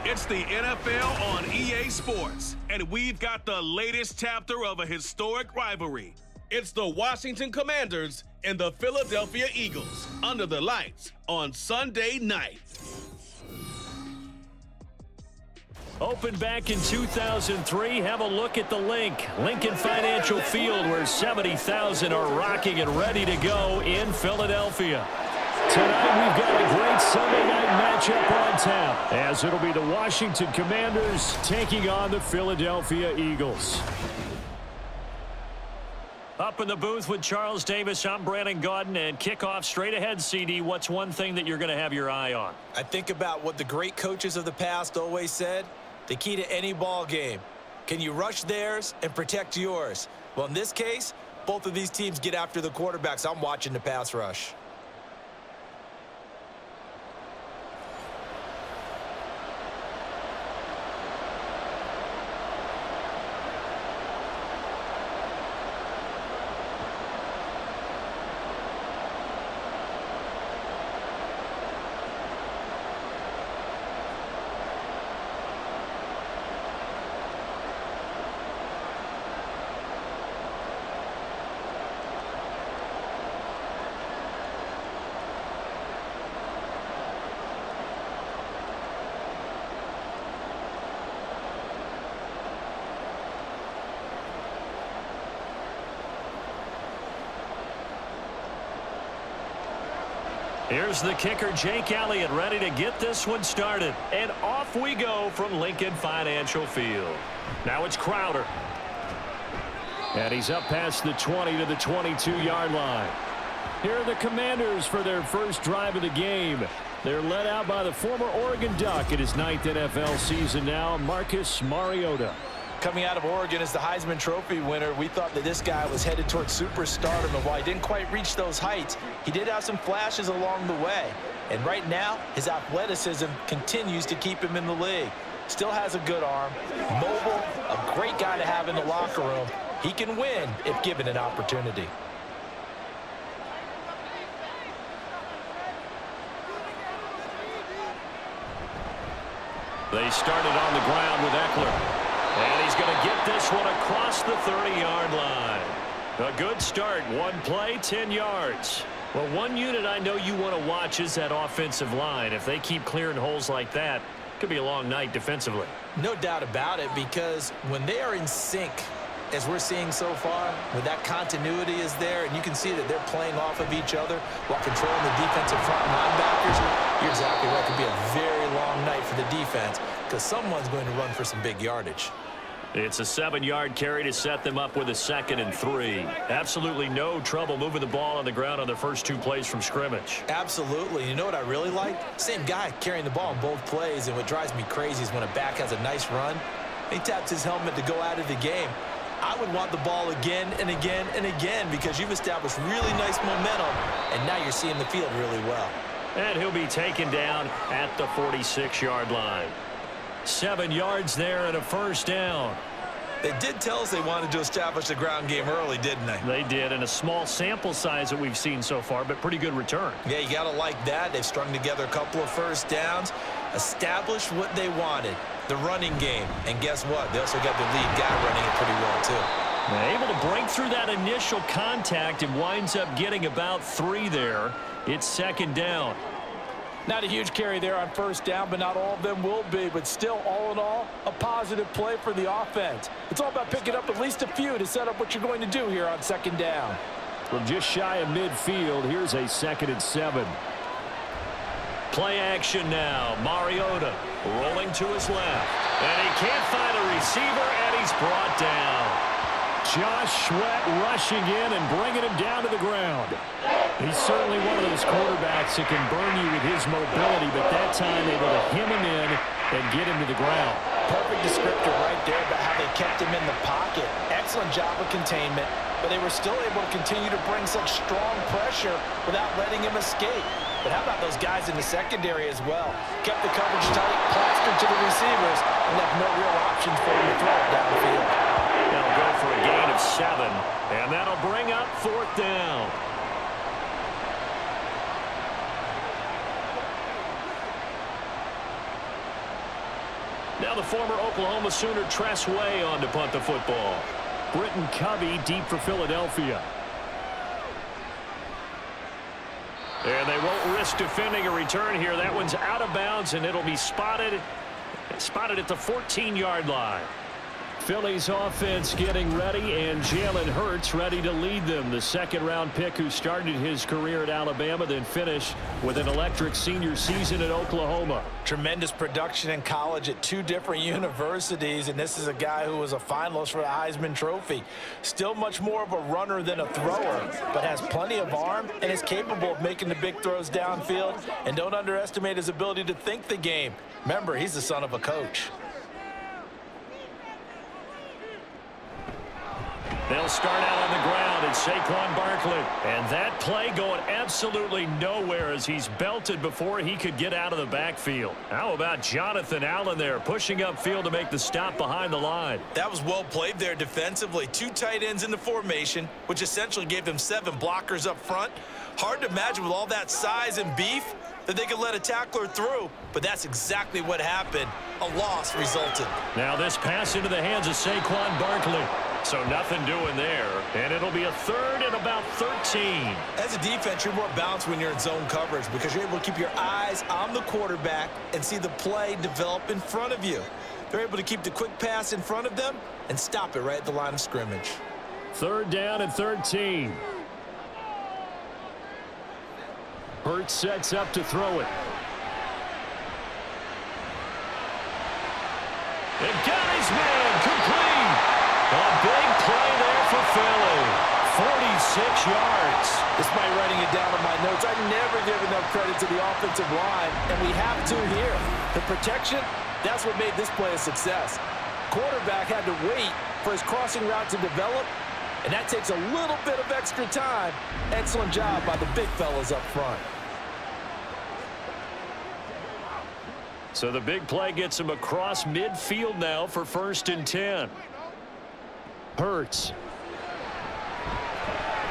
It's the NFL on EA Sports, and we've got the latest chapter of a historic rivalry. It's the Washington Commanders and the Philadelphia Eagles under the lights on Sunday night. Opened back in 2003, have a look at the Lincoln Financial Field, where 70,000 are rocking and ready to go in Philadelphia. Tonight we've got a great Sunday night matchup on tap, as it'll be the Washington Commanders taking on the Philadelphia Eagles. Up in the booth with Charles Davis, I'm Brandon Gaudin, and kickoff straight ahead, CD. What's one thing that you're going to have your eye on? I think about what the great coaches of the past always said. The key to any ball game. Can you rush theirs and protect yours? Well, in this case, both of these teams get after the quarterbacks. I'm watching the pass rush. Here's the kicker, Jake Elliott, ready to get this one started. And off we go from Lincoln Financial Field. Now it's Crowder. And he's up past the 20 to the 22-yard line. Here are the Commanders for their first drive of the game. They're led out by the former Oregon Duck in his 9th NFL season now, Marcus Mariota. Coming out of Oregon as the Heisman Trophy winner, we thought that this guy was headed towards superstardom, and while he didn't quite reach those heights, he did have some flashes along the way. And right now, his athleticism continues to keep him in the league. Still has a good arm, mobile, a great guy to have in the locker room. He can win if given an opportunity. They started on the ground with Eckler. And he's going to get this one across the 30-yard line. A good start. One play, 10 yards. Well, one unit I know you want to watch is that offensive line. If they keep clearing holes like that, it could be a long night defensively. No doubt about it, because when they are in sync, as we're seeing so far, when that continuity is there, and you can see that they're playing off of each other while controlling the defensive front linebackers, you're exactly right. It could be a very long night for the defense, because someone's going to run for some big yardage. It's a 7-yard carry to set them up with a 2nd and 3. Absolutely no trouble moving the ball on the ground on the first 2 plays from scrimmage. Absolutely. You know what I really like? Same guy carrying the ball in both plays, and what drives me crazy is when a back has a nice run, he taps his helmet to go out of the game. I would want the ball again and again and again, because you've established really nice momentum, and now you're seeing the field really well. And he'll be taken down at the 46-yard line. 7 yards there and a first down. They did tell us they wanted to establish the ground game early, didn't they? They did, and a small sample size that we've seen so far, but pretty good return. Yeah, you got to like that. They've strung together a couple of first downs, established what they wanted, the running game. And guess what? They also got the lead guy running it pretty well, too. They're able to break through that initial contact and winds up getting about 3 there. It's 2nd down. Not a huge carry there on first down, but not all of them will be. But still, all in all, a positive play for the offense. It's all about picking up at least a few to set up what you're going to do here on 2nd down. From just shy of midfield, here's a 2nd and 7. Play action now. Mariota rolling to his left. And he can't find a receiver, and he's brought down. Josh Sweat rushing in and bringing him down to the ground. He's certainly one of those quarterbacks that can burn you with his mobility, but that time able to hem him in and get him to the ground. Perfect descriptor right there about how they kept him in the pocket. Excellent job of containment, but they were still able to continue to bring such strong pressure without letting him escape. But how about those guys in the secondary as well? Kept the coverage tight, plastered to the receivers, and left no real options for him to throw it downfield. They'll go for a gain of 7, and that'll bring up 4th down. Now the former Oklahoma Sooner Tress Way on to punt the football. Britton Covey deep for Philadelphia. And they won't risk defending a return here. That one's out of bounds, and it'll be spotted at the 14-yard line. Philly's offense getting ready, and Jalen Hurts ready to lead them. The second-round pick who started his career at Alabama, then finished with an electric senior season at Oklahoma. Tremendous production in college at 2 different universities, and this is a guy who was a finalist for the Heisman Trophy. Still much more of a runner than a thrower, but has plenty of arm and is capable of making the big throws downfield. And don't underestimate his ability to think the game. Remember, he's the son of a coach. They'll start out on the ground, and Saquon Barkley. And that play going absolutely nowhere as he's belted before he could get out of the backfield. How about Jonathan Allen there, pushing upfield to make the stop behind the line? That was well played there defensively. 2 tight ends in the formation, which essentially gave them 7 blockers up front. Hard to imagine with all that size and beef that they could let a tackler through, but that's exactly what happened. A loss resulted. Now this pass into the hands of Saquon Barkley. So nothing doing there, and it'll be a 3rd and about 13. As a defense, you're more balanced when you're in zone coverage because you're able to keep your eyes on the quarterback and see the play develop in front of you. They're able to keep the quick pass in front of them and stop it right at the line of scrimmage. 3rd down and 13. Hurts sets up to throw it. And got his man complete. A big play there for Philly. 46 yards. Despite writing it down in my notes, I never give enough credit to the offensive line, and we have to here. The protection, that's what made this play a success. Quarterback had to wait for his crossing route to develop, and that takes a little bit of extra time. Excellent job by the big fellas up front. So the big play gets him across midfield now for 1st and 10. Hurts.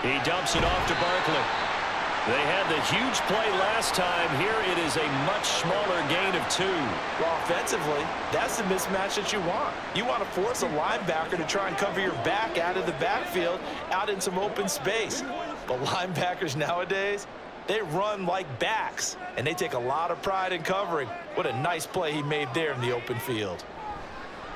He dumps it off to Barkley. They had the huge play last time. Here it is a much smaller gain of 2. Well, offensively, that's the mismatch that you want. You want to force a linebacker to try and cover your back out of the backfield, out in some open space. But linebackers nowadays, they run like backs, and they take a lot of pride in covering. What a nice play he made there in the open field.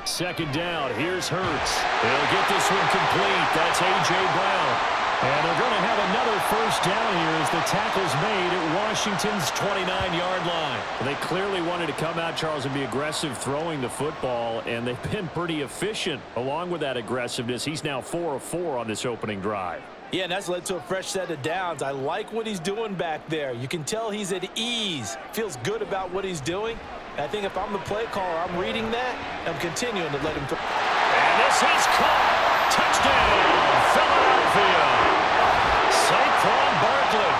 2nd down. Here's Hurts. They'll get this one complete. That's A.J. Brown. And they're going to have another 1st down here as the tackle's made at Washington's 29-yard line. They clearly wanted to come out, Charles, and be aggressive throwing the football, and they've been pretty efficient along with that aggressiveness. He's now 4 of 4 on this opening drive. Yeah, and that's led to a fresh set of downs. I like what he's doing back there. You can tell he's at ease. Feels good about what he's doing. I think if I'm the play caller, I'm reading that, and I'm continuing to let him go. And this is caught. Touchdown, Philadelphia. Saquon Barkley,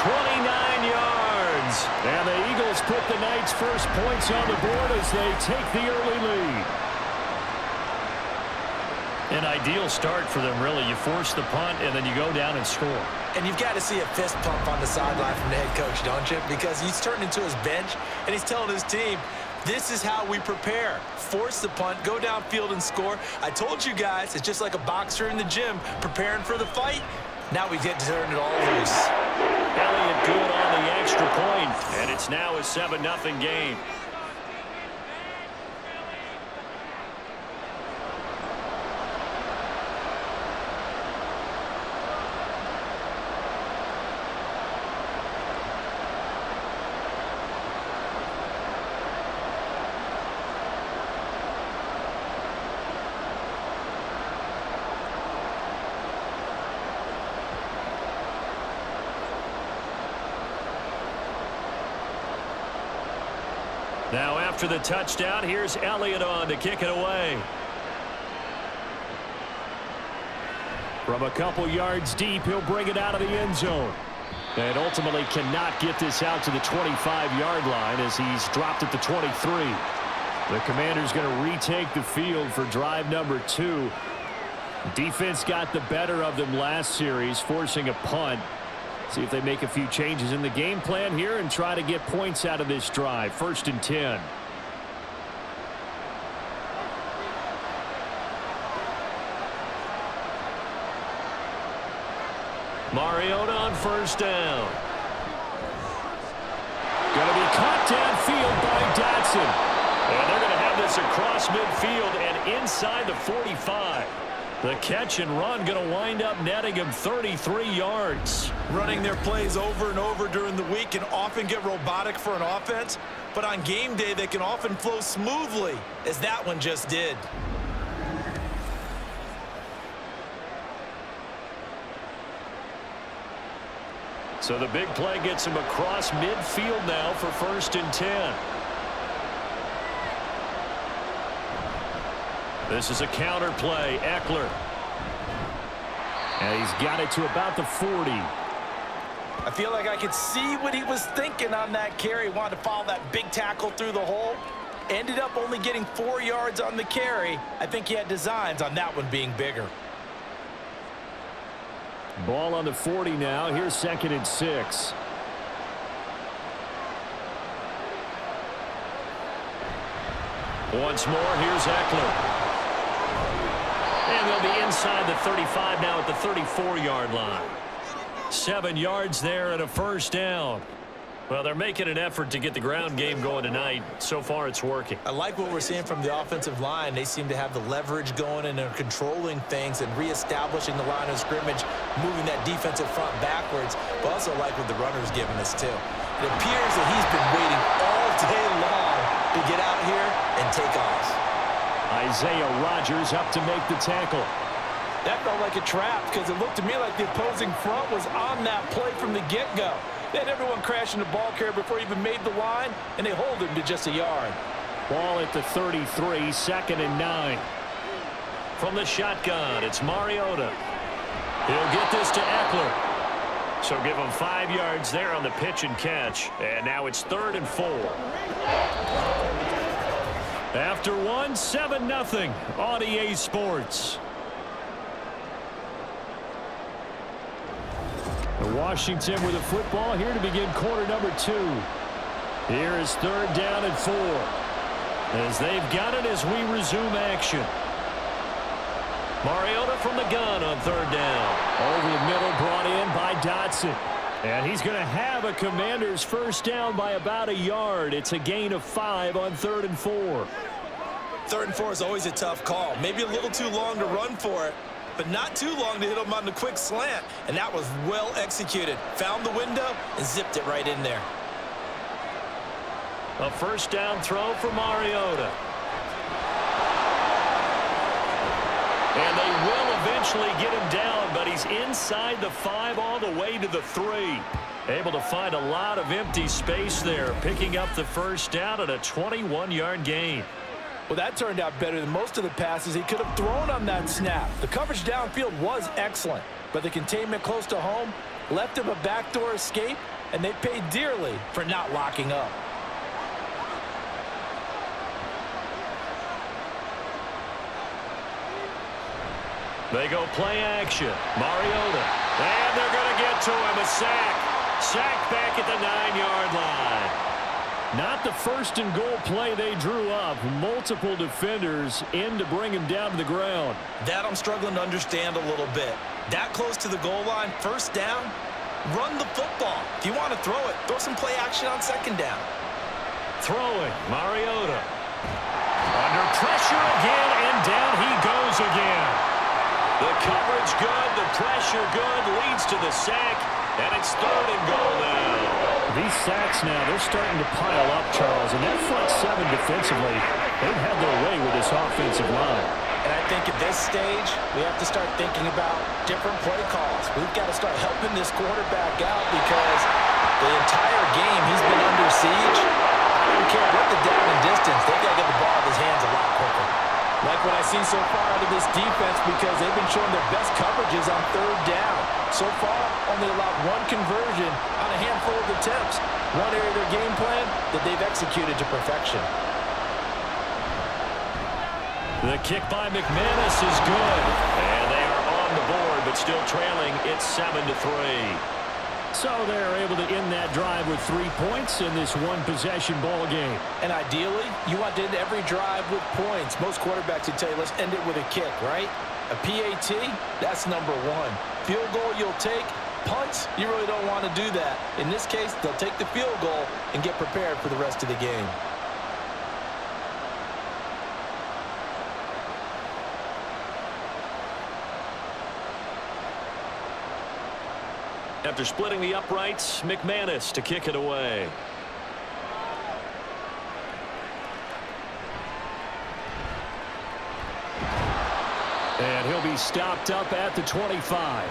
29 yards. And the Eagles put the Knights' first points on the board as they take the early lead. An ideal start for them, really. You force the punt, and then you go down and score. And you've got to see a fist pump on the sideline from the head coach, don't you? Because he's turned into his bench, and he's telling his team, this is how we prepare. Force the punt, go downfield and score. I told you guys, it's just like a boxer in the gym preparing for the fight. Now we get to turn it all loose. Elliott good on the extra point, and it's now a 7-0 game. Now after the touchdown, here's Elliott on to kick it away. From a couple yards deep, he'll bring it out of the end zone. And ultimately cannot get this out to the 25-yard line as he's dropped at the 23. The Commanders going to retake the field for drive number 2. Defense got the better of them last series, forcing a punt. See if they make a few changes in the game plan here and try to get points out of this drive. 1st and 10. Mariota on first down. Going to be caught downfield by Dotson. And they're going to have this across midfield and inside the 45. The catch and run going to wind up netting him 33 yards. Running their plays over and over during the week can often get robotic for an offense, but on game day they can often flow smoothly, as that one just did. So the big play gets him across midfield now for 1st and 10. This is a counter play. Eckler. And he's got it to about the 40. I feel like I could see what he was thinking on that carry. Wanted to follow that big tackle through the hole. Ended up only getting 4 yards on the carry. I think he had designs on that one being bigger. Ball on the 40 now. Here's 2nd and 6. Once more, here's Eckler. And they'll be inside the 35 now at the 34-yard line. 7 yards there and a 1st down. Well, they're making an effort to get the ground game going tonight. So far, it's working. I like what we're seeing from the offensive line. They seem to have the leverage going and they're controlling things and reestablishing the line of scrimmage, moving that defensive front backwards. But also like what the runner's giving us, too. It appears that he's been waiting all day long to get out here and take off. Isaiah Rodgers up to make the tackle. That felt like a trap because it looked to me like the opposing front was on that play from the get-go. They had everyone crashing the ball carrier before he even made the line, and they hold him to just a yard. Ball at the 33, 2nd and 9. From the shotgun, it's Mariota. He'll get this to Eckler. So give him 5 yards there on the pitch and catch. And now it's 3rd and 4. After one, 7-0 on EA Sports. Washington with the football here to begin quarter number 2. Here is 3rd down and 4. As they've got it as we resume action. Mariota from the gun on 3rd down. Over the middle, brought in by Dotson. And he's going to have a Commanders 1st down by about a yard. It's a gain of 5 on 3rd and 4. 3rd and 4 is always a tough call. Maybe a little too long to run for it, but not too long to hit him on the quick slant. And that was well executed. Found the window and zipped it right in there. A 1st down throw for Mariota. And they will eventually get him down, but he's inside the 5 all the way to the 3. Able to find a lot of empty space there, picking up the 1st down at a 21-yard gain. Well, that turned out better than most of the passes he could have thrown on that snap. The coverage downfield was excellent, but the containment close to home left him a backdoor escape, and they paid dearly for not locking up. They go play action. Mariota. And they're going to get to him. A sack. Sack back at the 9-yard line. Not the 1st and goal play they drew up. Multiple defenders in to bring him down to the ground. That I'm struggling to understand a little bit. That close to the goal line, 1st down, run the football. If you want to throw it, throw some play action on 2nd down. Throwing, Mariota. Under pressure again, and down he goes again. The coverage good, the pressure good, leads to the sack, and it's 3rd and goal now. These sacks now, they're starting to pile up, Charles, and that front 7 defensively, they've had their way with this offensive line. And I think at this stage, we have to start thinking about different play calls. We've got to start helping this quarterback out because the entire game he's been under siege. I don't care what the down and distance, they've got to get the ball in his hands a lot quicker. Like what I see so far out of this defense because they've been showing their best coverages on 3rd down. So far, only allowed 1 conversion on a handful of attempts. One area of their game plan that they've executed to perfection. The kick by McManus is good. And they are on the board, but still trailing. It's 7-3. So they're able to end that drive with 3 points in this one-possession ball game. And ideally, you want to end every drive with points. Most quarterbacks would tell you, let's end it with a kick, right? A PAT, that's number 1. Field goal you'll take, punts, you really don't want to do that. In this case, they'll take the field goal and get prepared for the rest of the game. After splitting the uprights, McManus to kick it away. And he'll be stopped up at the 25.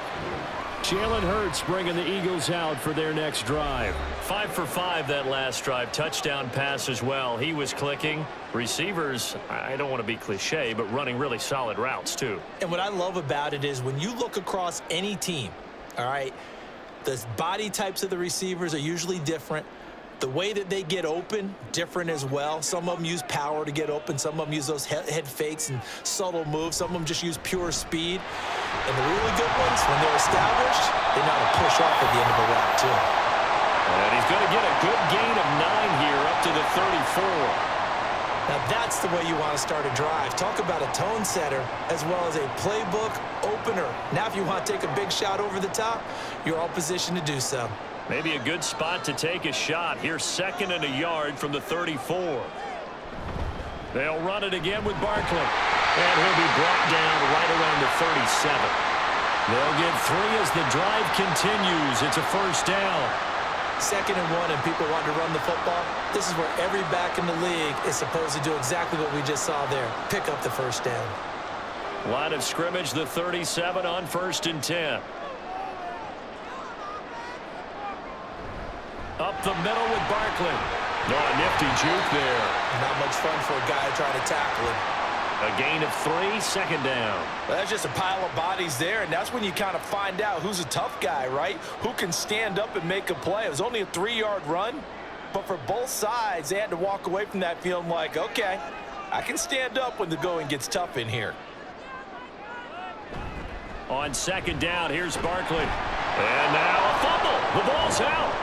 Jalen Hurts bringing the Eagles out for their next drive. 5 for 5 that last drive. Touchdown pass as well. He was clicking. Receivers, I don't want to be cliche, but running really solid routes too. And what I love about it is when you look across any team, all right, the body types of the receivers are usually different. The way that they get open, different as well. Some of them use power to get open. Some of them use those head fakes and subtle moves. Some of them just use pure speed. And the really good ones, when they're established, they know how to push off at the end of a route, too. And he's going to get a good gain of 9 here up to the 34. Now, that's the way you want to start a drive. Talk about a tone setter as well as a playbook opener. Now, if you want to take a big shot over the top, you're all positioned to do so. Maybe a good spot to take a shot. Here's 2nd and a yard from the 34. They'll run it again with Barkley. And he'll be brought down right around the 37. They'll get 3 as the drive continues. It's a first down. 2nd and 1 and people want to run the football. This is where every back in the league is supposed to do exactly what we just saw there. Pick up the first down. Line of scrimmage, the 37 on 1st and 10. Up the middle with Barkley. No, a nifty juke there. Not much fun for a guy trying to tackle him. A gain of 3, 2nd down. Well, that's just a pile of bodies there, and that's when you kind of find out who's a tough guy, right? Who can stand up and make a play. It was only a 3-yard run, but for both sides, they had to walk away from that feeling like, okay, I can stand up when the going gets tough in here. On 2nd down, here's Barkley. And now a fumble. The ball's out.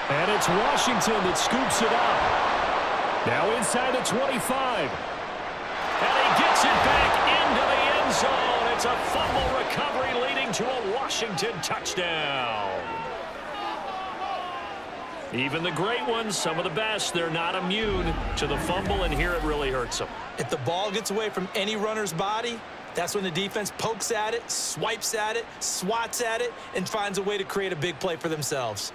And it's Washington that scoops it up. Now inside the 25. And he gets it back into the end zone. It's a fumble recovery leading to a Washington touchdown. Even the great ones, some of the best, they're not immune to the fumble, and here it really hurts them. If the ball gets away from any runner's body, that's when the defense pokes at it, swipes at it, swats at it, and finds a way to create a big play for themselves.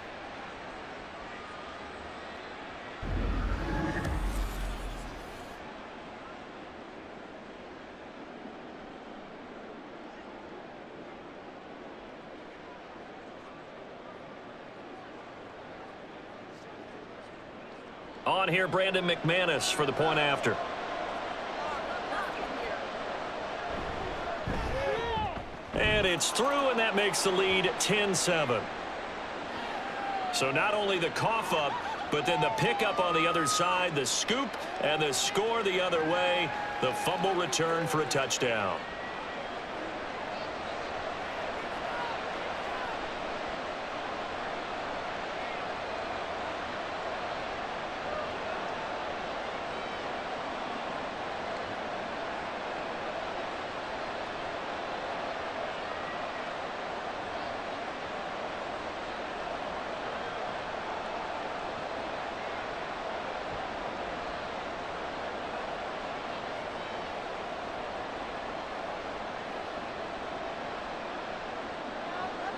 On here, Brandon McManus for the point after. And it's through, and that makes the lead 10-7. So not only the cough up, but then the pickup on the other side, the scoop, and the score the other way, the fumble return for a touchdown.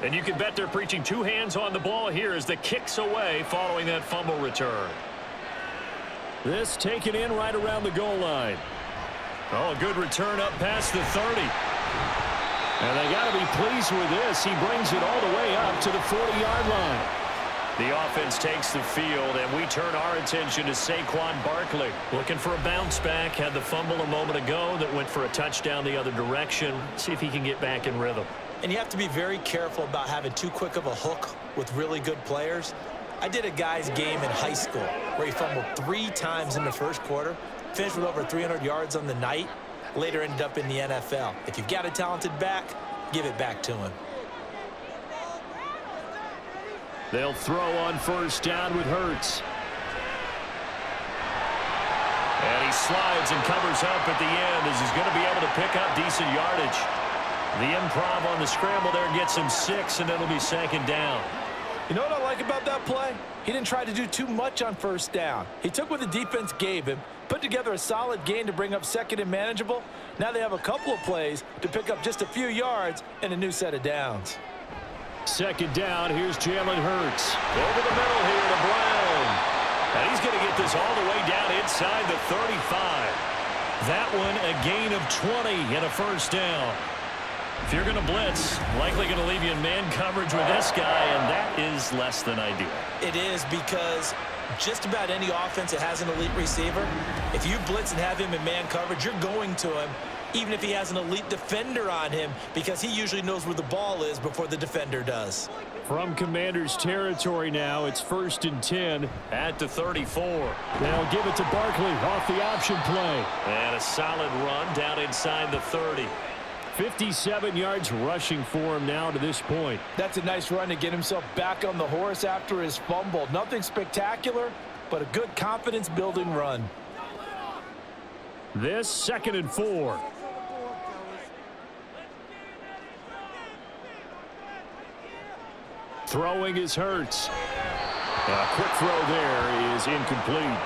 And you can bet they're preaching 2 hands on the ball here as the kick's away following that fumble return. This taken in right around the goal line. Oh, a good return up past the 30. And they got to be pleased with this. He brings it all the way up to the 40-yard line. The offense takes the field, and we turn our attention to Saquon Barkley. Looking for a bounce back. Had the fumble a moment ago that went for a touchdown the other direction. See if he can get back in rhythm. And you have to be very careful about having too quick of a hook with really good players. I did a guy's game in high school where he fumbled 3 times in the first quarter, finished with over 300 yards on the night, later ended up in the NFL. If you've got a talented back, give it back to him. They'll throw on first down with Hurts. And he slides and covers up at the end as he's going to be able to pick up decent yardage. The improv on the scramble there gets him 6, and it'll be second down. You know what I like about that play? He didn't try to do too much on first down. He took what the defense gave him, put together a solid gain to bring up second and manageable. Now they have a couple of plays to pick up just a few yards and a new set of downs. Second down, here's Jalen Hurts. Over the middle here to Brown. And he's going to get this all the way down inside the 35. That one a gain of 20 and a first down. If you're going to blitz, likely going to leave you in man coverage with this guy, and that is less than ideal. It is, because just about any offense that has an elite receiver, if you blitz and have him in man coverage, you're going to him, even if he has an elite defender on him, because he usually knows where the ball is before the defender does. From Commanders territory now, it's 1st and 10 at the 34. They'll give it to Barkley off the option play. And a solid run down inside the 30. 57 yards rushing for him now to this point. That's a nice run to get himself back on the horse after his fumble. Nothing spectacular, but a good confidence-building run. This 2nd and 4. Throwing is Hurts. A quick throw there is incomplete.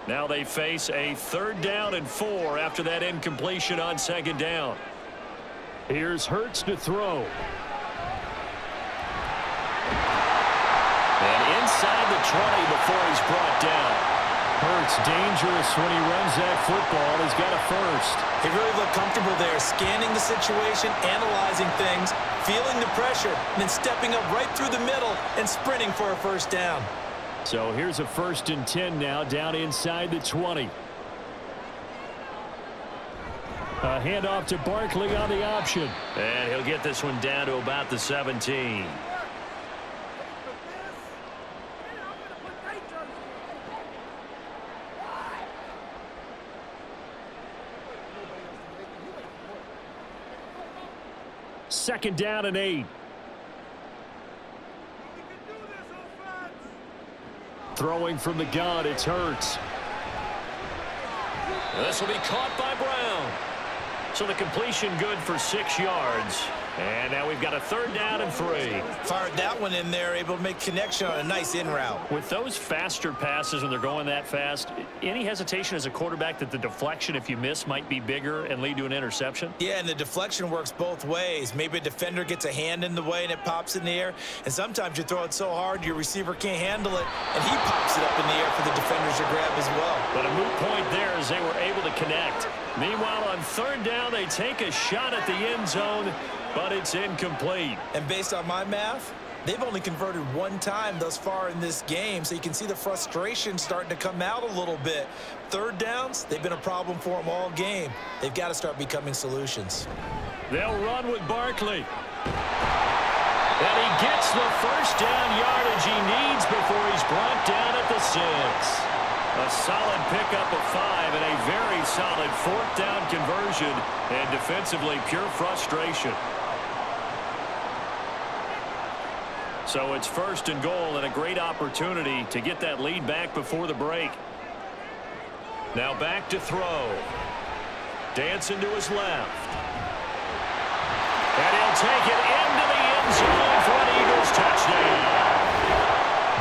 Now they face a 3rd down and 4 after that incompletion on 2nd down. Here's Hurts to throw. And inside the 20 before he's brought down. Hurts dangerous when he runs that football. He's got a first. He really looked comfortable there, scanning the situation, analyzing things, feeling the pressure, and then stepping up right through the middle and sprinting for a first down. So here's a 1st and 10 now down inside the 20. A handoff to Barkley on the option. And he'll get this one down to about the 17. Second down and 8. Throwing from the gun, it's Hurts. This will be caught by Brown. So the completion good for 6 yards. And now we've got a 3rd down and 3. Fired that one in there, able to make connection on a nice in route. With those faster passes when they're going that fast, any hesitation as a quarterback that the deflection, if you miss, might be bigger and lead to an interception? Yeah, and the deflection works both ways. Maybe a defender gets a hand in the way and it pops in the air. And sometimes you throw it so hard your receiver can't handle it, and he pops it up in the air for the defenders to grab as well. But a moot point there as they were able to connect. Meanwhile, on 3rd down, they take a shot at the end zone, but it's incomplete. And based on my math, they've only converted 1 time thus far in this game, so you can see the frustration starting to come out a little bit. 3rd downs, they've been a problem for them all game. They've got to start becoming solutions. They'll run with Barkley. And he gets the first down yardage he needs before he's brought down at the 6. A solid pickup of 5 and a very solid 4th down conversion, and defensively pure frustration. So it's 1st and goal and a great opportunity to get that lead back before the break. Now back to throw. Dancing to his left. And he'll take it into the end zone for an Eagles touchdown.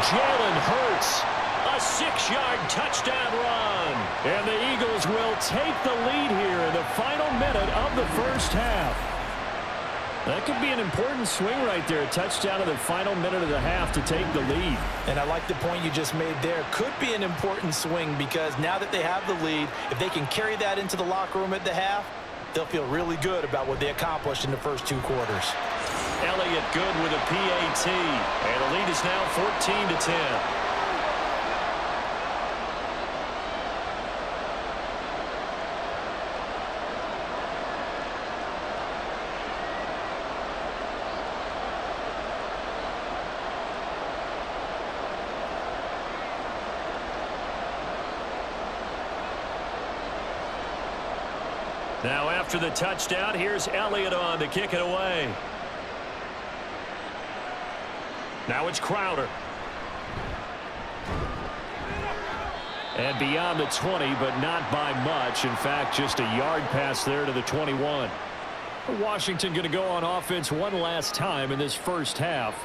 Jalen Hurts, a 6-yard touchdown run. And the Eagles will take the lead here in the final minute of the first half. That could be an important swing right there. A touchdown in the final minute of the half to take the lead. And I like the point you just made there. Could be an important swing because now that they have the lead, if they can carry that into the locker room at the half, they'll feel really good about what they accomplished in the first 2 quarters. Elliott good with a PAT. And the lead is now 14-10. Now after the touchdown, here's Elliott on to kick it away. Now it's Crowder. And beyond the 20, but not by much. In fact, just a yard pass there to the 21. Washington going to go on offense one last time in this first half.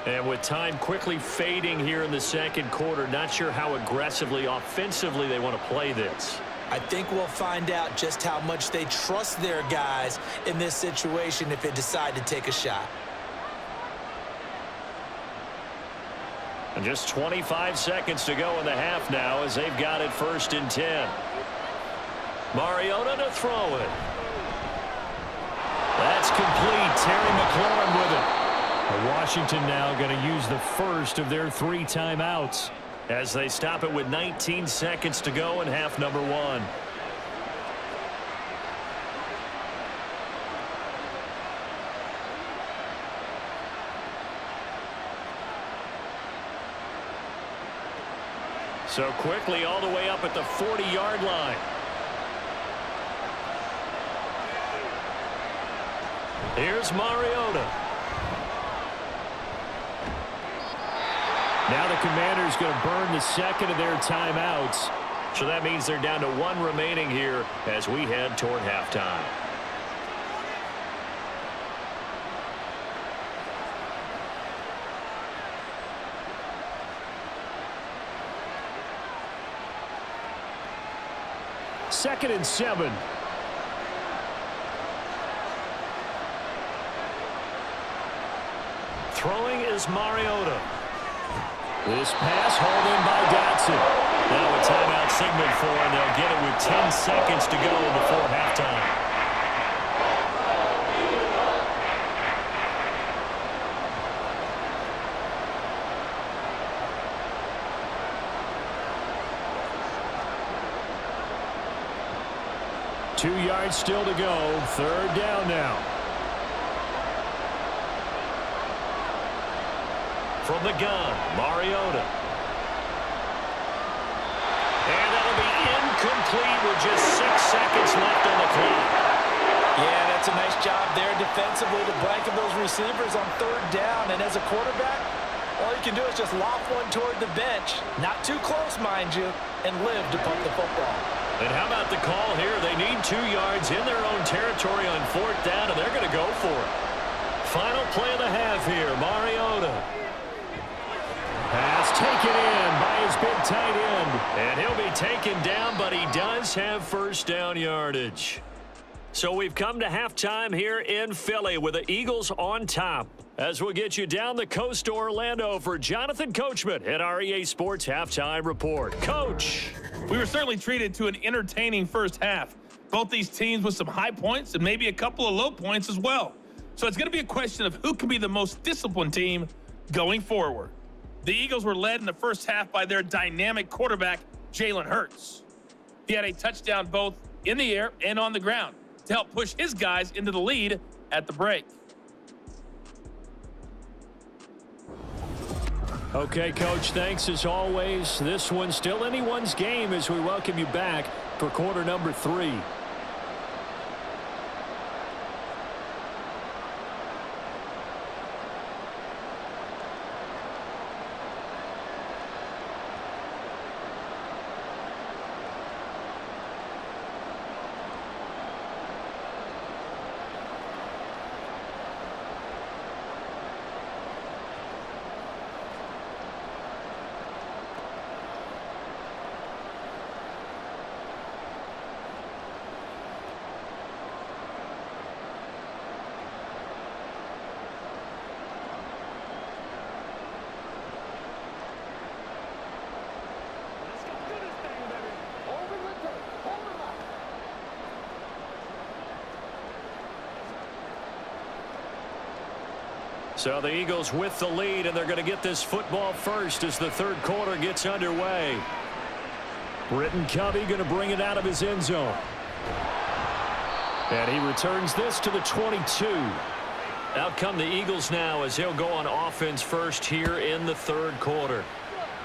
And with time quickly fading here in the second quarter, not sure how aggressively, offensively they want to play this. I think we'll find out just how much they trust their guys in this situation if they decide to take a shot. And just 25 seconds to go in the half now as they've got it 1st and 10. Mariota to throw it. That's complete. Terry McLaurin with it. Washington now going to use the first of their 3 timeouts as they stop it with 19 seconds to go in half number 1. So quickly all the way up at the 40-yard line. Here's Mariota. Now the Commanders going to burn the second of their timeouts. So that means they're down to 1 remaining here as we head toward halftime. Second and 7. Throwing is Mariota. This pass hauled in by Dotson. Now a timeout signaled for, and they'll get it with 10 seconds to go before halftime. Two yards still to go. 3rd down now. From the gun, Mariota. And that'll be incomplete with just 6 seconds left on the clock. Yeah, that's a nice job there defensively to blanket those receivers on 3rd down. And as a quarterback, all you can do is just loft one toward the bench. Not too close, mind you, and live to punt the football. And how about the call here? They need 2 yards in their own territory on 4th down, and they're going to go for it. Final play of the half here, Mariota. Pass taken in by his big tight end. And he'll be taken down, but he does have 1st down yardage. So we've come to halftime here in Philly with the Eagles on top. As we'll get you down the coast to Orlando for Jonathan Coachman at our EA Sports Halftime Report. Coach. We were certainly treated to an entertaining first half. Both these teams with some high points and maybe a couple of low points as well. So it's going to be a question of who can be the most disciplined team going forward. The Eagles were led in the first half by their dynamic quarterback, Jalen Hurts. He had a touchdown both in the air and on the ground to help push his guys into the lead at the break. Okay, Coach, thanks as always. This one's still anyone's game as we welcome you back for quarter number 3. So the Eagles with the lead, and they're going to get this football first as the 3rd quarter gets underway. Britton Covey going to bring it out of his end zone. And he returns this to the 22. Out come the Eagles now as they'll go on offense first here in the 3rd quarter.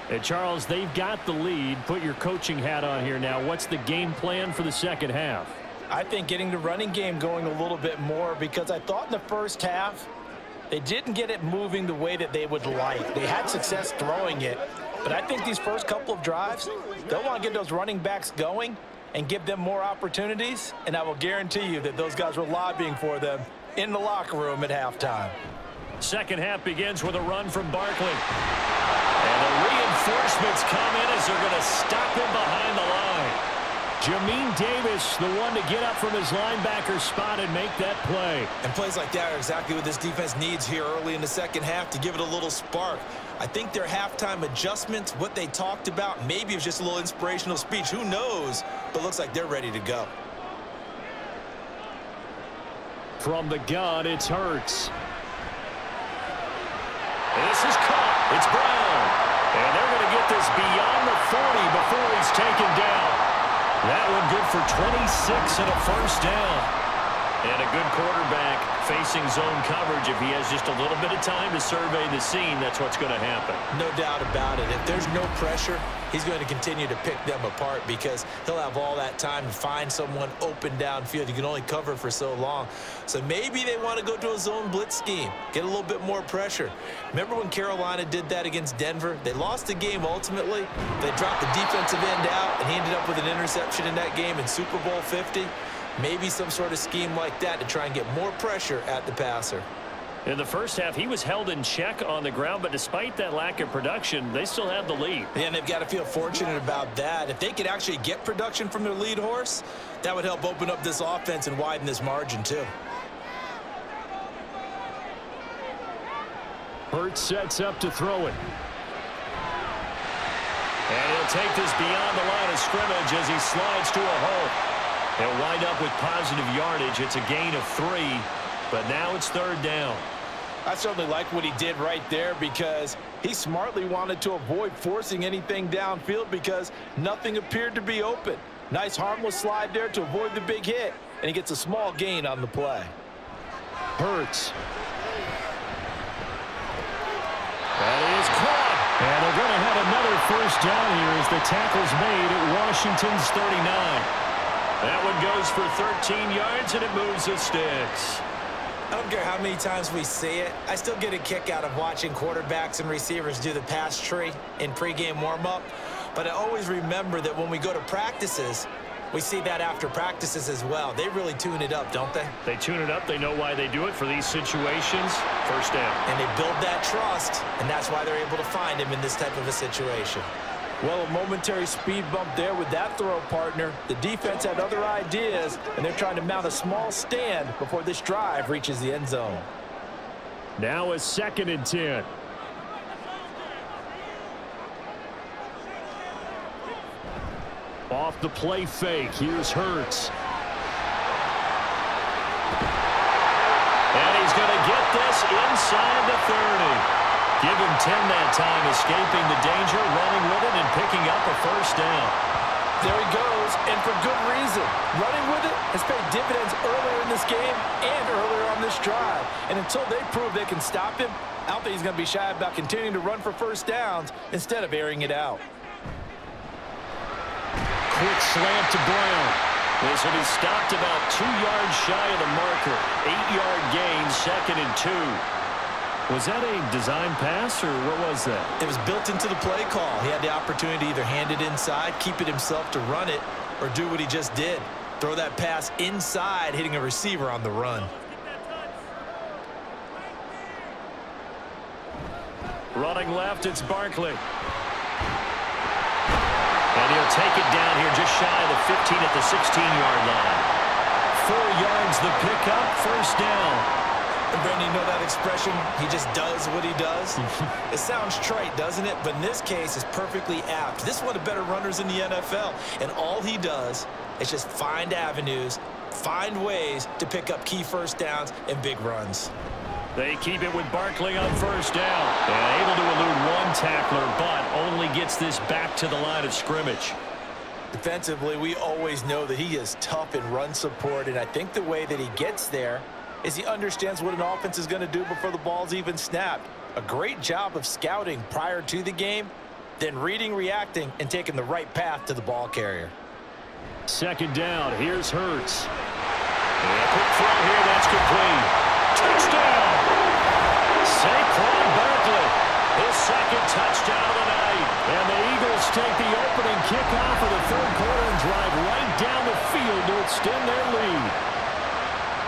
And Charles, they've got the lead. Put your coaching hat on here now. What's the game plan for the second half? I think getting the running game going a little bit more, because I thought in the first half They didn't get it moving the way that they would like. They had success throwing it, but I think these first couple of drives, they'll want to get those running backs going and give them more opportunities, and I will guarantee you that those guys were lobbying for them in the locker room at halftime. Second half begins with a run from Barkley. And the reinforcements come in as they're going to stop him behind the line. Jamin Davis, the one to get up from his linebacker spot and make that play. And plays like that are exactly what this defense needs here early in the second half to give it a little spark. I think their halftime adjustments, what they talked about, maybe it was just a little inspirational speech. Who knows? But looks like they're ready to go. From the gun, it's Hurts. This is caught. It's Brown. And they're going to get this beyond the 40 before he's taken down. That one good for 26 and a first down. And a good quarterback facing zone coverage. If he has just a little bit of time to survey the scene, that's what's going to happen. No doubt about it. If there's no pressure, he's going to continue to pick them apart because he'll have all that time to find someone open downfield. You can only cover for so long. So maybe they want to go to a zone blitz scheme, get a little bit more pressure. Remember when Carolina did that against Denver? They lost the game ultimately. They dropped the defensive end out, and he ended up with an interception in that game in Super Bowl 50. Maybe some sort of scheme like that to try and get more pressure at the passer. In the first half, he was held in check on the ground, but despite that lack of production, they still have the lead. Yeah, and they've got to feel fortunate about that. If they could actually get production from their lead horse, that would help open up this offense and widen this margin too. Hurts sets up to throw it. And he'll take this beyond the line of scrimmage as he slides to a hole. He'll wind up with positive yardage. It's a gain of 3, but now it's third down. I certainly like what he did right there because he smartly wanted to avoid forcing anything downfield because nothing appeared to be open. Nice harmless slide there to avoid the big hit, and he gets a small gain on the play. Hurts. That is caught. And they're going to have another first down here as the tackle's made at Washington's 39. That one goes for 13 yards, and it moves the Stix. I don't care how many times we see it. I still get a kick out of watching quarterbacks and receivers do the pass tree in pregame warm-up. But I always remember that when we go to practices, we see that after practices as well. They really tune it up, don't they? They tune it up. They know why they do it for these situations. First down. And they build that trust, and that's why they're able to find him in this type of a situation. Well, a momentary speed bump there with that throw partner. The defense had other ideas, and they're trying to mount a small stand before this drive reaches the end zone. Now a 2nd and 10. Off the play fake. Here's Hurts. And he's going to get this inside the 30. Give him 10 that time, escaping the danger, running with it, and picking up a first down. There he goes, and for good reason. Running with it has paid dividends earlier in this game and earlier on this drive. And until they prove they can stop him, I don't think he's going to be shy about continuing to run for first downs instead of airing it out. Quick slant to Brown. This will be stopped about 2 yards shy of the marker. 8-yard gain, 2nd and 2. Was that a design pass, or what was that? It was built into the play call. He had the opportunity to either hand it inside, keep it himself to run it, or do what he just did. Throw that pass inside, hitting a receiver on the run. Running left, it's Barkley. And he'll take it down here just shy of the 15 at the 16-yard line. 4 yards the pickup, first down. And Brandon, you know that expression, he just does what he does? It sounds trite, doesn't it? But in this case, it's perfectly apt. This is one of the better runners in the NFL. And all he does is just find avenues, find ways to pick up key first downs and big runs. They keep it with Barkley on first down. And able to elude one tackler, but only gets this back to the line of scrimmage. Defensively, we always know that he is tough in run support, and I think the way that he gets there is he understands what an offense is going to do before the ball's even snapped. A great job of scouting prior to the game, then reading, reacting, and taking the right path to the ball carrier. 2nd down, here's Hurts. And a quick throw here, that's complete. Touchdown! Saquon Barkley, his second touchdown of the night. And the Eagles take the opening kickoff of the third quarter and drive right down the field to extend their lead.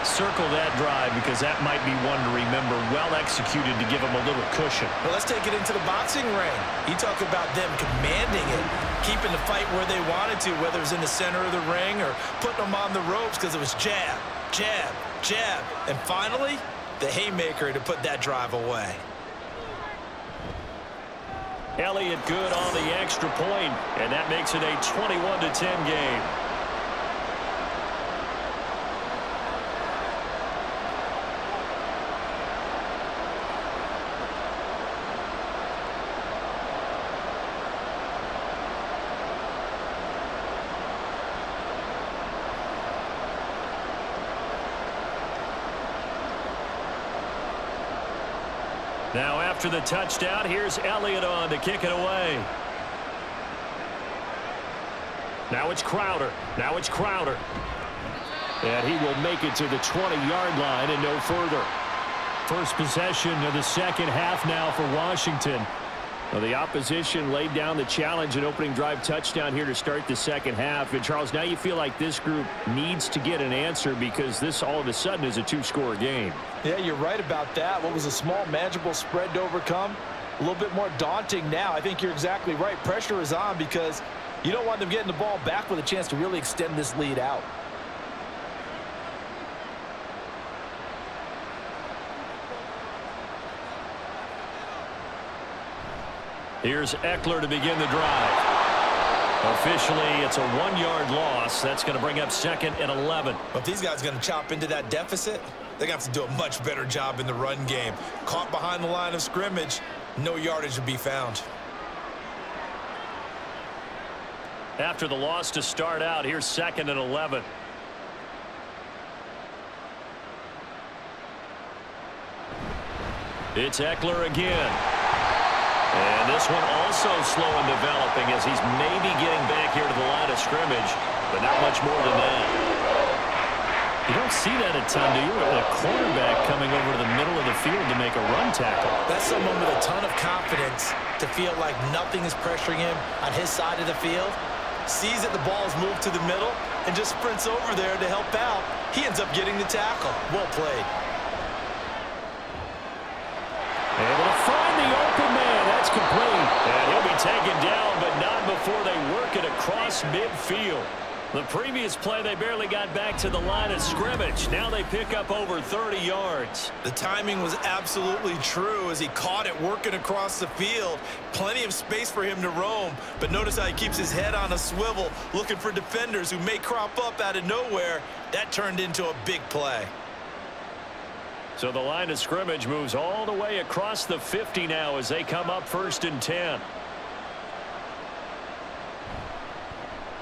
Circle that drive because that might be one to remember. Well executed to give them a little cushion. Well, let's take it into the boxing ring. You talk about them commanding it, keeping the fight where they wanted to, whether it was in the center of the ring or putting them on the ropes because it was jab, jab, jab. And finally, the haymaker to put that drive away. Elliott good on the extra point, and that makes it a 21-10 game. Now after the touchdown, here's Elliott on to kick it away. Now it's Crowder. Now it's Crowder. And he will make it to the 20-yard line and no further. First possession of the second half now for Washington. Well, the opposition laid down the challenge and opening drive touchdown here to start the second half. And, Charles, now you feel like this group needs to get an answer because this all of a sudden is a two-score game. Yeah, you're right about that. What was a small, manageable spread to overcome, a little bit more daunting now. I think you're exactly right. Pressure is on because you don't want them getting the ball back with a chance to really extend this lead out. Here's Eckler to begin the drive. Officially, it's a 1-yard loss. That's going to bring up 2nd and 11. But if these guys are going to chop into that deficit, they're going to have to do a much better job in the run game. Caught behind the line of scrimmage, no yardage to be found. After the loss to start out, here's 2nd and 11. It's Eckler again. And this one also slow in developing as he's maybe getting back here to the line of scrimmage, but not much more than that. You don't see that a ton, do you? A quarterback coming over to the middle of the field to make a run tackle. That's someone with a ton of confidence to feel like nothing is pressuring him on his side of the field. Sees that the ball is moved to the middle and just sprints over there to help out. He ends up getting the tackle. Well played. Able to find the open man. That's complete. And he'll be taken down, but not before they work it across midfield. The previous play, they barely got back to the line of scrimmage. Now they pick up over 30 yards. The timing was absolutely true as he caught it working across the field. Plenty of space for him to roam, but notice how he keeps his head on a swivel, looking for defenders who may crop up out of nowhere. That turned into a big play. So the line of scrimmage moves all the way across the 50 now as they come up 1st and 10.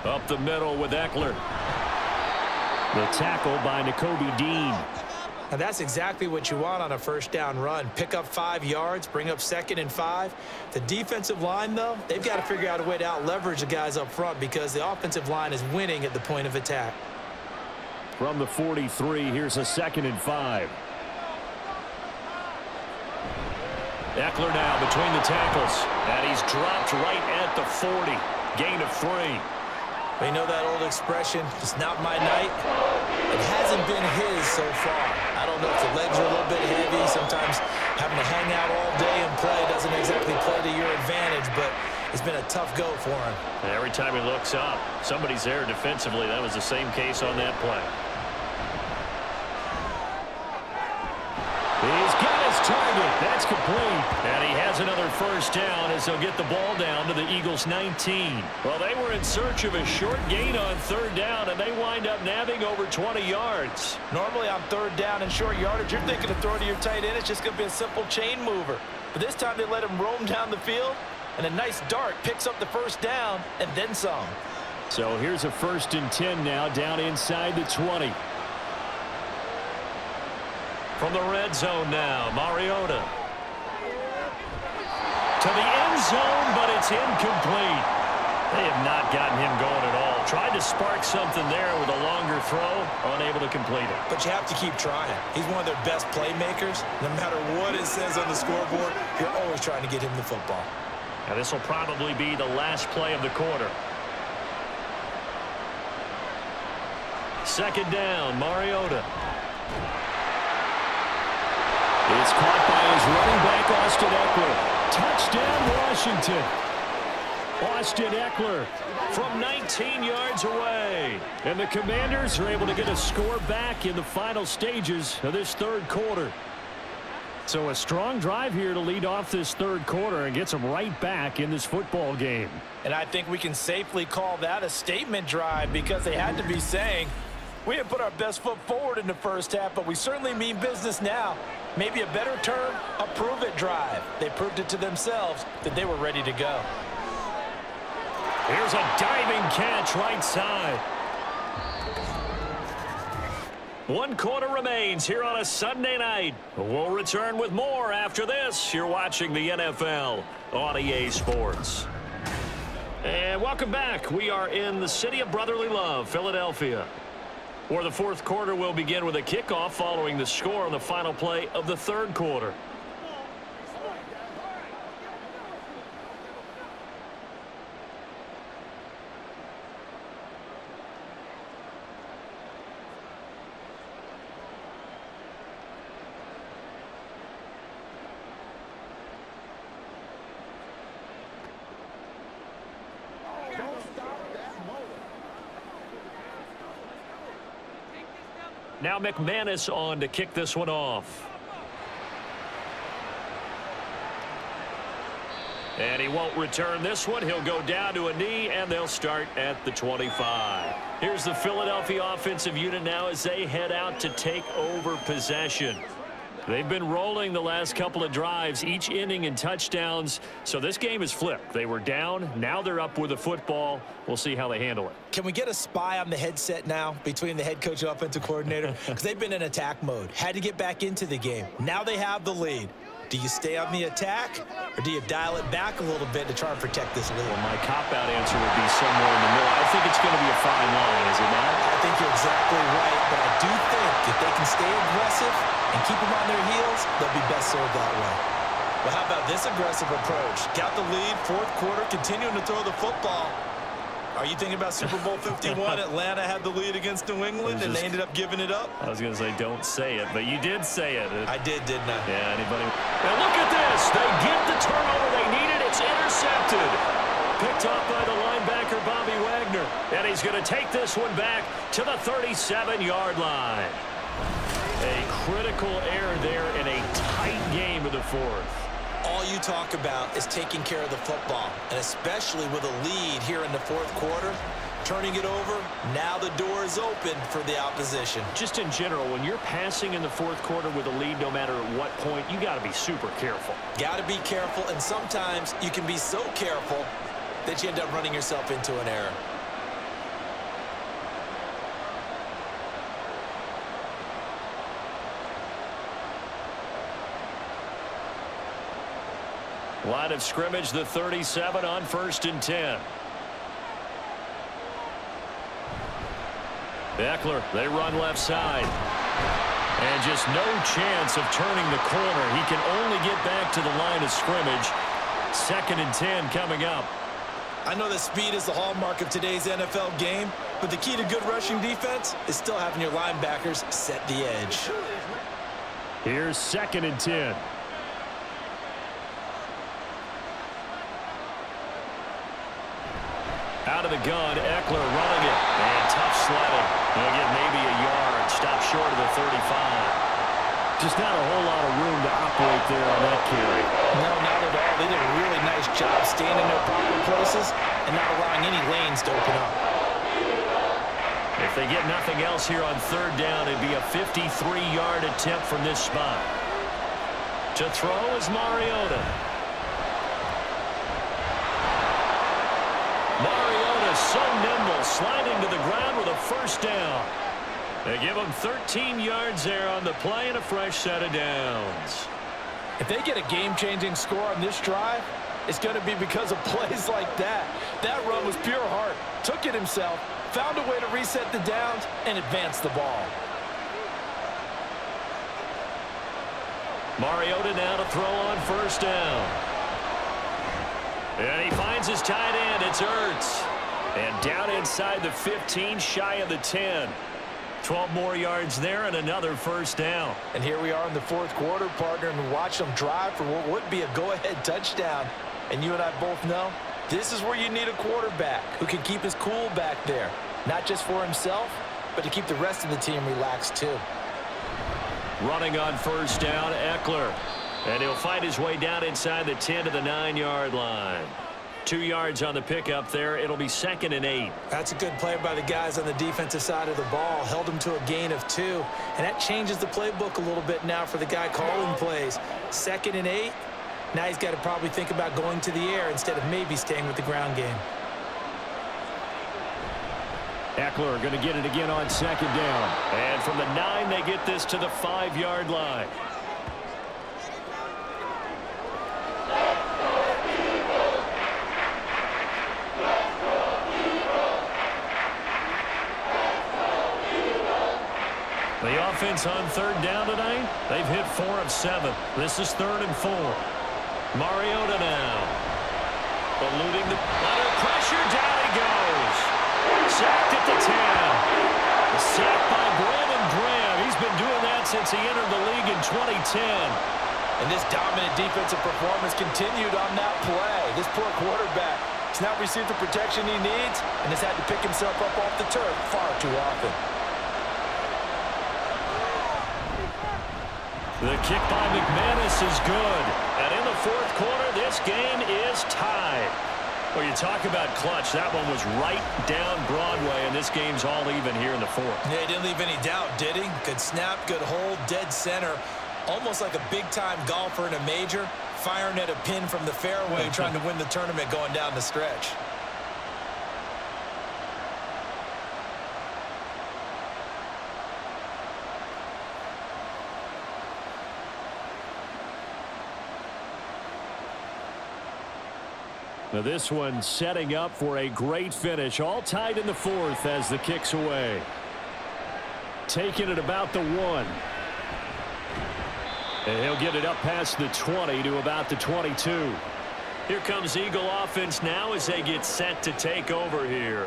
Up the middle with Eckler. The tackle by Nakobe Dean. And that's exactly what you want on a first down run. Pick up 5 yards, bring up 2nd and 5. The defensive line, though, they've got to figure out a way to out-leverage the guys up front because the offensive line is winning at the point of attack. From the 43, here's a 2nd and 5. Eckler now between the tackles, and he's dropped right at the 40. Gain of 3. You know that old expression, it's not my night? It hasn't been his so far. I don't know if the legs are a little bit heavy. Sometimes having to hang out all day and play doesn't exactly play to your advantage, but it's been a tough go for him. And every time he looks up, somebody's there defensively. That was the same case on that play. He's got his target. That's complete. And he has another first down as they'll get the ball down to the Eagles' 19. Well, they were in search of a short gain on 3rd down, and they wind up nabbing over 20 yards. Normally on 3rd down and short yardage, you're thinking of throwing to your tight end. It's just going to be a simple chain mover. But this time they let him roam down the field, and a nice dart picks up the first down and then some. So here's a 1st and 10 now down inside the 20. From the red zone now, Mariota. To the end zone, but it's incomplete. They have not gotten him going at all Tried to spark something there with a longer throw, unable to complete it. But you have to keep trying. He's one of their best playmakers. No matter what it says on the scoreboard, you're always trying to get him the football. Now this will probably be the last play of the quarter. Second down, Mariota. It's caught by his running back, Austin Eckler. Touchdown, Washington. Austin Eckler from 19 yards away. And the Commanders are able to get a score back in the final stages of this third quarter. So a strong drive here to lead off this third quarter and gets them right back in this football game. And I think we can safely call that a statement drive because they had to be saying, we didn't put our best foot forward in the first half, but we certainly mean business now. Maybe a better term, a prove-it drive. They proved it to themselves that they were ready to go. Here's a diving catch right side. 1 quarter remains here on a Sunday night. We'll return with more after this. You're watching the NFL on EA Sports. And welcome back. We are in the city of brotherly love, Philadelphia, where the fourth quarter will begin with a kickoff following the score on the final play of the third quarter. Now McManus on to kick this one off. And he won't return this one. He'll go down to a knee, and they'll start at the 25. Here's the Philadelphia offensive unit now as they head out to take over possession. They've been rolling the last couple of drives, each inning in touchdowns. So this game is flipped. They were down. Now they're up with the football. We'll see how they handle it. Can we get a spy on the headset now between the head coach and offensive coordinator? Because they've been in attack mode. Had to get back into the game. Now they have the lead. Do you stay on the attack, or do you dial it back a little bit to try and protect this lead? Well, my cop-out answer would be somewhere in the middle. I think it's going to be a fine line, is it not? I think you're exactly right, but I do think if they can stay aggressive and keep them on their heels, they'll be best served that way. Well, how about this aggressive approach? Got the lead, fourth quarter, continuing to throw the football. Are you thinking about Super Bowl 51? Atlanta had the lead against New England, and they ended up giving it up? I was going to say, don't say it, but you did say it. I did, didn't I? Yeah, anybody? Now look at this. They get the turnover they needed. It's intercepted. Picked up by the linebacker, Bobby Wagner. And he's going to take this one back to the 37-yard line. A critical error there in a tight game of the fourth. All you talk about is taking care of the football, and especially with a lead here in the fourth quarter, turning it over, now the door is open for the opposition. Just in general, when you're passing in the fourth quarter with a lead, no matter at what point, you got to be super careful. Got to be careful, and sometimes you can be so careful that you end up running yourself into an error. Line of scrimmage, the 37 on 1st and 10. Eckler, they run left side. And just no chance of turning the corner. He can only get back to the line of scrimmage. 2nd and 10 coming up. I know that speed is the hallmark of today's NFL game, but the key to good rushing defense is still having your linebackers set the edge. Here's 2nd and 10. Out of the gun, Eckler running it. And tough sledding. He'll get maybe a yard. Stop short of the 35. Just not a whole lot of room to operate there on that carry. No, not at all. They did a really nice job staying in their proper places and not allowing any lanes to open up. If they get nothing else here on 3rd down, it'd be a 53-yard attempt from this spot. To throw is Mariota. Mariota so nimble, sliding to the ground with a 1st down. They give him 13 yards there on the play and a fresh set of downs. If they get a game-changing score on this drive, it's going to be because of plays like that. That run was pure heart. Took it himself, found a way to reset the downs, and advance the ball. Mariota now to throw on first down. And he finds his tight end. It's Ertz. And down inside the 15, shy of the 10. 12 more yards there and another first down. And here we are in the fourth quarter, partner, and watch them drive for what would be a go-ahead touchdown. And you and I both know this is where you need a quarterback who can keep his cool back there, not just for himself, but to keep the rest of the team relaxed too. Running on first down, Eckler. And he'll fight his way down inside the 10 to the 9-yard line. 2 yards on the pickup there. It'll be 2nd and 8. That's a good play by the guys on the defensive side of the ball. Held him to a gain of 2. And that changes the playbook a little bit now for the guy calling plays. 2nd and 8. Now he's got to probably think about going to the air instead of maybe staying with the ground game. Eckler going to get it again on 2nd down. And from the 9, they get this to the 5-yard line. The offense on 3rd down tonight, they've hit 4 of 7. This is 3rd and 4. Mariota now. Eluding the under pressure. Down he goes. Sacked at the 10. A sack by Brandon Graham. He's been doing that since he entered the league in 2010. And this dominant defensive performance continued on that play. This poor quarterback has not received the protection he needs and has had to pick himself up off the turf far too often. The kick by McManus is good. And in the fourth quarter, this game is tied. Well, you talk about clutch. That one was right down Broadway, and this game's all even here in the fourth. Yeah, he didn't leave any doubt, did he? Good snap, good hold, dead center. Almost like a big-time golfer in a major, firing at a pin from the fairway, trying to win the tournament going down the stretch. Now this one setting up for a great finish. All tied in the fourth as the kick's away. Taking it about the 1. And he'll get it up past the 20 to about the 22. Here comes Eagle offense now as they get set to take over here.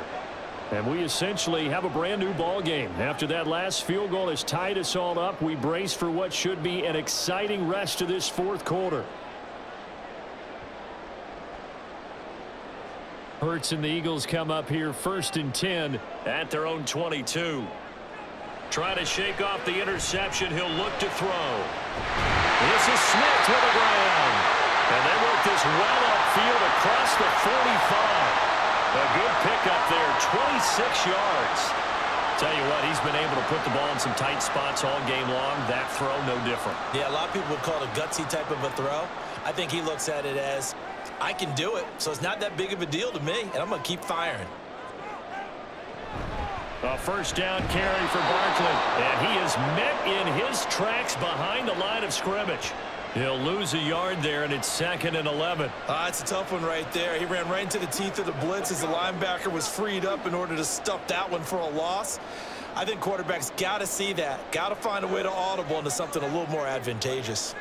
And we essentially have a brand new ball game. After that last field goal has tied us all up, we brace for what should be an exciting rest of this fourth quarter. Hurts and the Eagles come up here 1st and 10 at their own 22. Trying to shake off the interception. He'll look to throw. This is Smith to the ground. And they work this well upfield across the 45. A good pickup there, 26 yards. Tell you what, he's been able to put the ball in some tight spots all game long. That throw, no different. Yeah, a lot of people would call it a gutsy type of a throw. I think he looks at it as, I can do it, so it's not that big of a deal to me, and I'm going to keep firing. A first down carry for Barkley, and he is met in his tracks behind the line of scrimmage. He'll lose a yard there, and it's 2nd and 11. It's a tough one right there. He ran right into the teeth of the blitz as the linebacker was freed up in order to stuff that one for a loss. I think quarterbacks got to see that, got to find a way to audible into something a little more advantageous.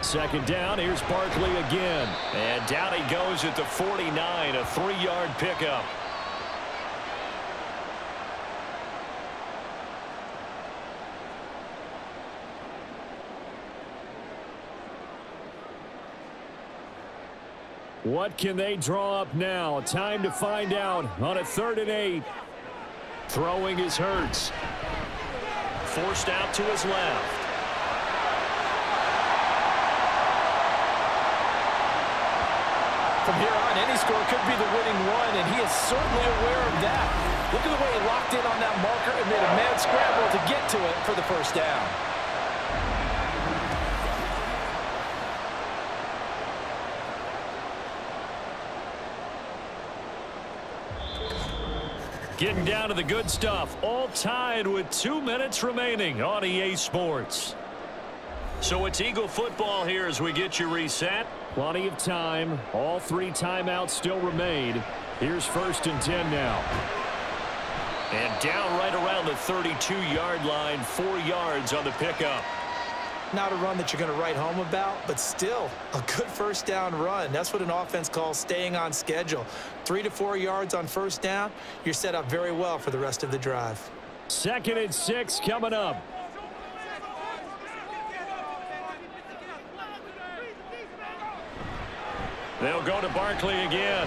2nd down, here's Barkley again. And down he goes at the 49, a 3-yard pickup. What can they draw up now? Time to find out on a 3rd and 8. Throwing is Hurts. Forced out to his left. From here on, any score could be the winning one, and he is certainly aware of that. Look at the way he locked in on that marker and made a mad scramble to get to it for the first down. Getting down to the good stuff. All tied with 2 minutes remaining on EA Sports. So it's Eagle football here as we get you reset. Plenty of time. All 3 timeouts still remain. Here's 1st and 10 now. And down right around the 32-yard line, 4 yards on the pickup. Not a run that you're going to write home about, but still a good first down run. That's what an offense calls staying on schedule. 3 to 4 yards on first down, you're set up very well for the rest of the drive. 2nd and 6 coming up. They'll go to Barkley again.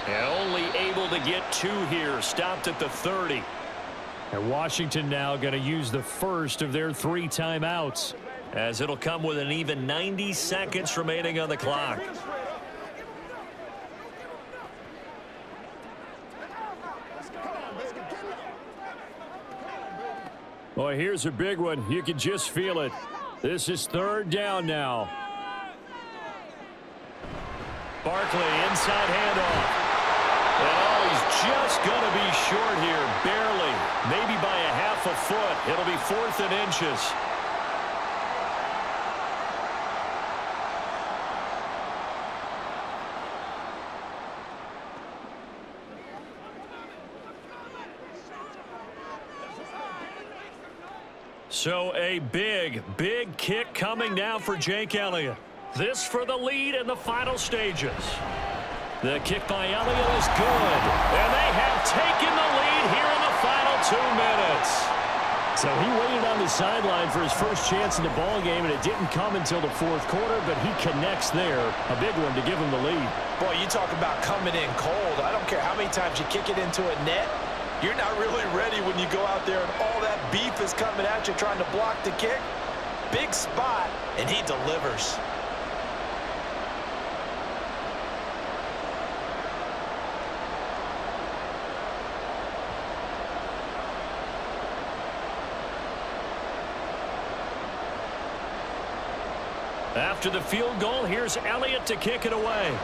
And only able to get 2 here. Stopped at the 30. And Washington now going to use the first of their 3 timeouts, as it'll come with an even 90 seconds remaining on the clock. Boy, here's a big one. You can just feel it. This is 3rd down now. Barkley, inside handoff. Oh, he's just going to be short here, barely. Maybe by a half a foot. It'll be 4th and inches. So a big, big kick coming now for Jake Elliott. This for the lead in the final stages. The kick by Elliott is good. And they have taken the lead here in the final 2 minutes. So he waited on the sideline for his first chance in the ball game, and it didn't come until the 4th quarter, but he connects there. A big one to give him the lead. Boy, you talk about coming in cold. I don't care how many times you kick it into a net. You're not really ready when you go out there and all that beef is coming at you trying to block the kick. Big spot, and he delivers. After the field goal, here's Elliott to kick it away.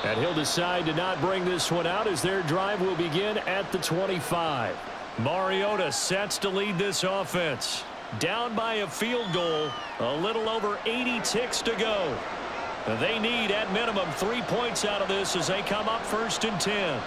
And he'll decide to not bring this one out as their drive will begin at the 25. Mariota sets to lead this offense. Down by a field goal, a little over 80 ticks to go. They need at minimum 3 points out of this as they come up 1st and 10.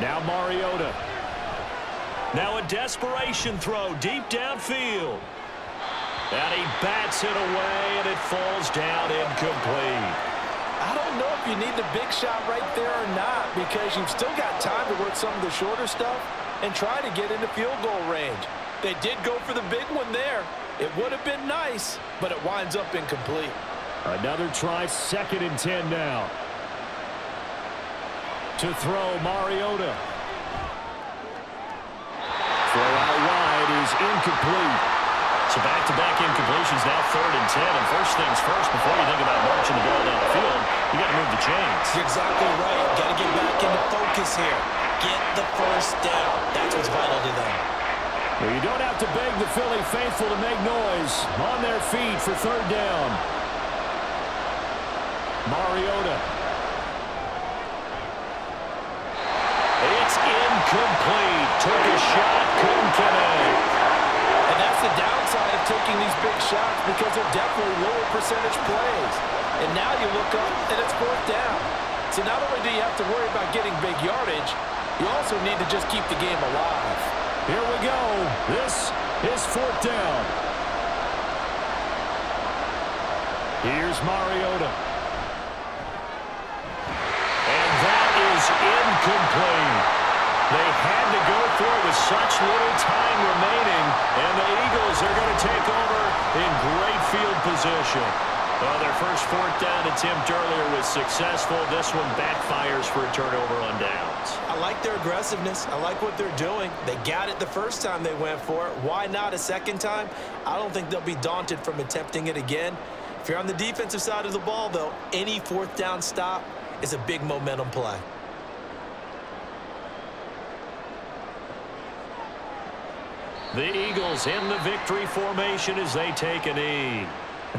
Now Mariota. Now a desperation throw deep downfield. And he bats it away, and it falls down incomplete. I don't know if you need the big shot right there or not, because you've still got time to work some of the shorter stuff and try to get into field goal range. They did go for the big one there. It would have been nice, but it winds up incomplete. Another try, 2nd and 10 now. To throw, Mariota. Throw out wide is incomplete. So back-to-back incompletions, now 3rd and 10. And first things first, before you think about marching the ball down the field, you got to move the chains. You're exactly right. Got to get back into focus here. Get the first down. That's what's vital to them. Well, you don't have to beg the Philly faithful to make noise. On their feet for 3rd down. Mariota. It's incomplete. Took a shot, couldn't connect. And that's the downside of taking these big shots, because they're definitely lower percentage plays. And now you look up and it's 4th down. So not only do you have to worry about getting big yardage, you also need to just keep the game alive. Here we go. This is 4th down. Here's Mariota. And that is incomplete. They had to go for it with such little time remaining, and the Eagles are going to take over in great field position. Well, their first 4th down attempt earlier was successful. This one backfires for a turnover on downs. I like their aggressiveness. I like what they're doing. They got it the first time they went for it. Why not a second time? I don't think they'll be daunted from attempting it again. If you're on the defensive side of the ball, though, any 4th down stop is a big momentum play. The Eagles in the victory formation as they take a knee.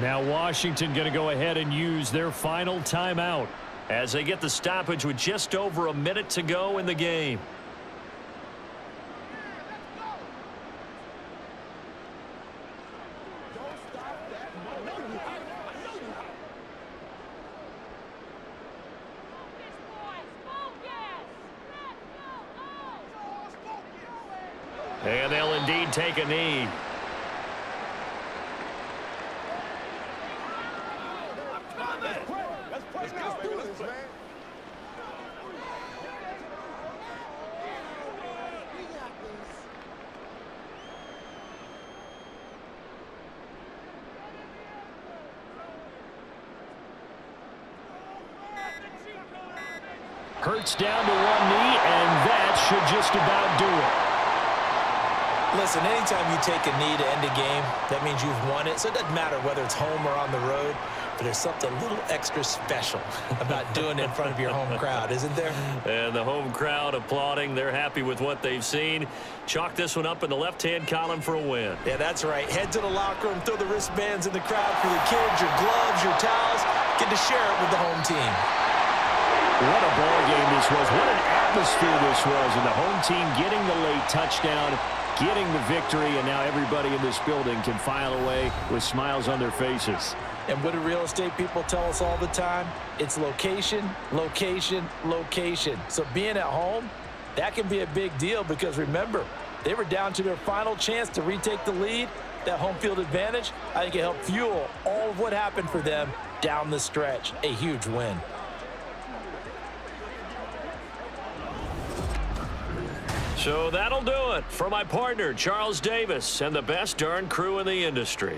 Now Washington going to go ahead and use their final timeout as they get the stoppage with just over a minute to go in the game. And they'll indeed take a knee. Hurts down to one knee, and that should just about do it. Listen, anytime you take a knee to end a game, that means you've won it. So it doesn't matter whether it's home or on the road, but there's something a little extra special about doing it in front of your home crowd, isn't there? And the home crowd applauding. They're happy with what they've seen. Chalk this one up in the left-hand column for a win. Yeah, that's right. Head to the locker room, throw the wristbands in the crowd for the kids, your gloves, your towels. Get to share it with the home team. What a ball game this was. What an atmosphere this was. And the home team getting the late touchdown, getting the victory, and now everybody in this building can file away with smiles on their faces. And what do real estate people tell us all the time? It's location, location, location. So being at home, that can be a big deal because remember, they were down to their final chance to retake the lead. That home field advantage, I think it helped fuel all of what happened for them down the stretch. A huge win. So that'll do it for my partner, Charles Davis, and the best darn crew in the industry.